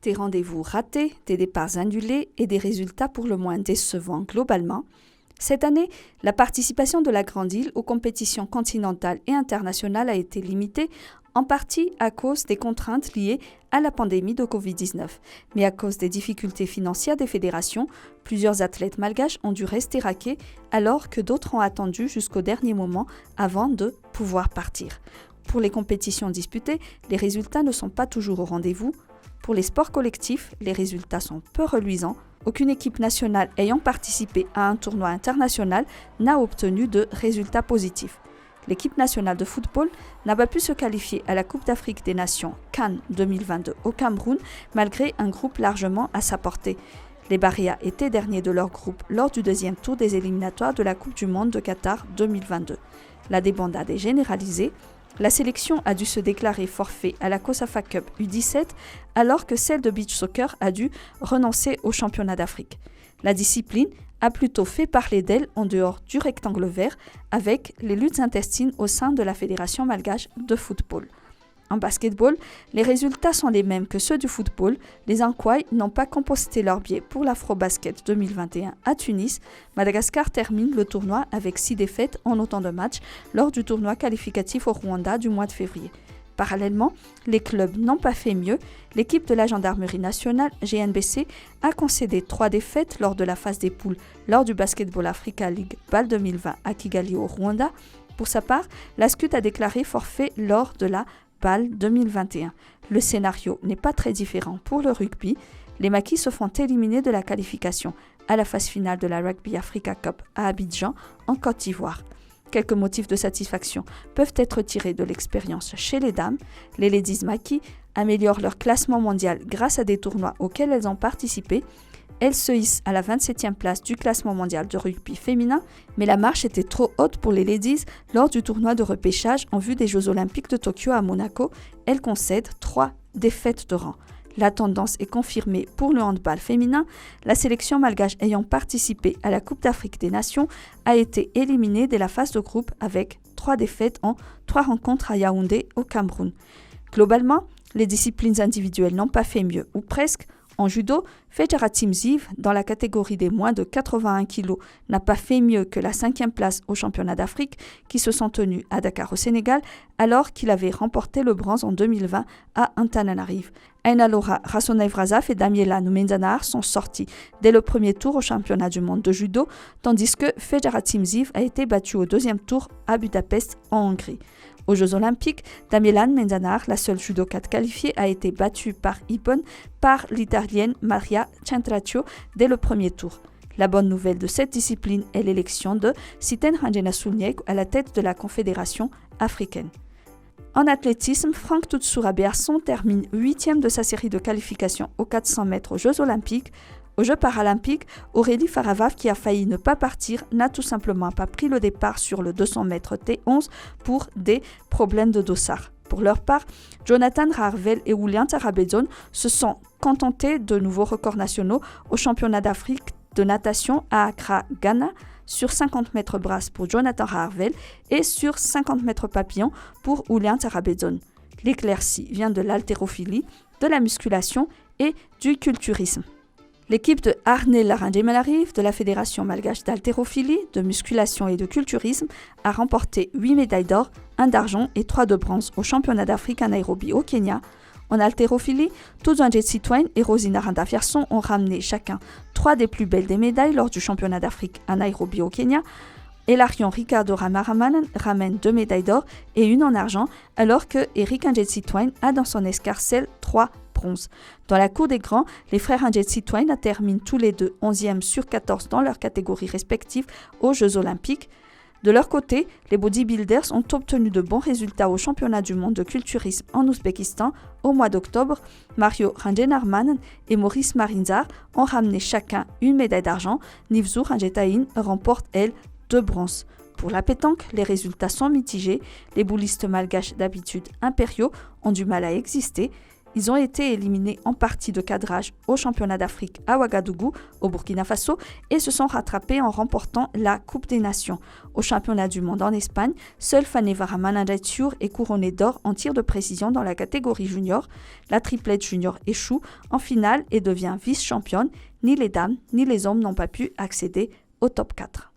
Des rendez-vous ratés, des départs annulés et des résultats pour le moins décevants globalement, cette année, la participation de la Grande Île aux compétitions continentales et internationales a été limitée, en partie à cause des contraintes liées à la pandémie de Covid-19. Mais à cause des difficultés financières des fédérations, plusieurs athlètes malgaches ont dû rester raqués alors que d'autres ont attendu jusqu'au dernier moment avant de pouvoir partir. Pour les compétitions disputées, les résultats ne sont pas toujours au rendez-vous. Pour les sports collectifs, les résultats sont peu reluisants. Aucune équipe nationale ayant participé à un tournoi international n'a obtenu de résultats positifs. L'équipe nationale de football n'a pas pu se qualifier à la Coupe d'Afrique des Nations CAN 2022 au Cameroun malgré un groupe largement à sa portée. Les Barrias étaient derniers de leur groupe lors du deuxième tour des éliminatoires de la Coupe du Monde de Qatar 2022. La débandade est généralisée. La sélection a dû se déclarer forfait à la COSAFA Cup U17 alors que celle de beach soccer a dû renoncer au championnat d'Afrique. La discipline a plutôt fait parler d'elle en dehors du rectangle vert avec les luttes intestines au sein de la Fédération malgache de football. En basketball, les résultats sont les mêmes que ceux du football. Les Ankwai n'ont pas composté leur billet pour l'Afrobasket 2021 à Tunis. Madagascar termine le tournoi avec 6 défaites en autant de matchs lors du tournoi qualificatif au Rwanda du mois de février. Parallèlement, les clubs n'ont pas fait mieux. L'équipe de la Gendarmerie nationale, GNBC, a concédé 3 défaites lors de la phase des poules lors du Basketball Africa League BAL 2020 à Kigali au Rwanda. Pour sa part, la SCUT a déclaré forfait lors de la BAL 2021. Le scénario n'est pas très différent pour le rugby. Les Maquis se font éliminer de la qualification à la phase finale de la Rugby Africa Cup à Abidjan, en Côte d'Ivoire. Quelques motifs de satisfaction peuvent être tirés de l'expérience chez les dames. Les Ladies Maquis améliorent leur classement mondial grâce à des tournois auxquels elles ont participé. Elles se hissent à la 27e place du classement mondial de rugby féminin, mais la marche était trop haute pour les Ladies lors du tournoi de repêchage en vue des Jeux Olympiques de Tokyo à Monaco. Elles concèdent 3 défaites de rang. La tendance est confirmée pour le handball féminin. La sélection malgache ayant participé à la Coupe d'Afrique des Nations a été éliminée dès la phase de groupe avec 3 défaites en 3 rencontres à Yaoundé au Cameroun. Globalement, les disciplines individuelles n'ont pas fait mieux, ou presque. En judo, Fejaratim Ziv, dans la catégorie des moins de 81 kg, n'a pas fait mieux que la 5e place au championnat d'Afrique qui se sont tenus à Dakar au Sénégal alors qu'il avait remporté le bronze en 2020 à Antananarive. Ainalora Rassonaïvrazaf et Damiela Numenzanar sont sortis dès le premier tour au championnat du monde de judo, tandis que Fejaratim Ziv a été battu au deuxième tour à Budapest en Hongrie. Aux Jeux Olympiques, Damiela Numenzanar, la seule judokate qualifiée, a été battue par Ippon par l'Italienne Maria Centraccio dès le premier tour. La bonne nouvelle de cette discipline est l'élection de Siten Ranjena Sulniek à la tête de la Confédération africaine. En athlétisme, Franck Tutsoura-Béarson termine 8e de sa série de qualifications aux 400 mètres aux Jeux Olympiques. Aux Jeux paralympiques, Aurélie Faravav, qui a failli ne pas partir, n'a tout simplement pas pris le départ sur le 200 mètres T11 pour des problèmes de dossard. Pour leur part, Jonathan Raharvel et William Tarabedzon se sont contentés de nouveaux records nationaux au championnat d'Afrique de natation à Accra, Ghana, sur 50 mètres brasse pour Jonathan Raharvel et sur 50 mètres papillon pour William Tarabedzon. L'éclaircie vient de l'haltérophilie, de la musculation et du culturisme. L'équipe de Arne Laringe-Malarive de la Fédération malgache d'haltérophilie, de musculation et de culturisme a remporté 8 médailles d'or, 1 d'argent et 3 de bronze au championnat d'Afrique à Nairobi au Kenya. En haltérophilie, Tudzwanjet Sitwain et Rosina Randafierson ont ramené chacun 3 des plus belles des médailles lors du championnat d'Afrique à Nairobi au Kenya. Elarion Ricardo Ramaraman ramène 2 médailles d'or et 1 en argent, alors que Eric Anjet-Sitwain a dans son escarcelle 3 bronzes. Dans la cour des grands, les frères Anjet-Sitwain terminent tous les deux 11e sur 14 dans leurs catégories respectives aux Jeux Olympiques. De leur côté, les bodybuilders ont obtenu de bons résultats au championnat du monde de culturisme en Ouzbékistan au mois d'octobre. Mario Ranjenarman et Maurice Marinzar ont ramené chacun 1 médaille d'argent. Nivzu Ranjetaïn remporte, elle, 2 bronzes. Pour la pétanque, les résultats sont mitigés. Les boulistes malgaches d'habitude impériaux ont du mal à exister. Ils ont été éliminés en partie de cadrage au championnat d'Afrique à Ouagadougou, au Burkina Faso, et se sont rattrapés en remportant la Coupe des Nations. Au championnat du monde en Espagne, seule Fanny Varamanadetiour est couronnée d'or en tir de précision dans la catégorie junior. La triplette junior échoue en finale et devient vice-championne. Ni les dames ni les hommes n'ont pas pu accéder au top 4.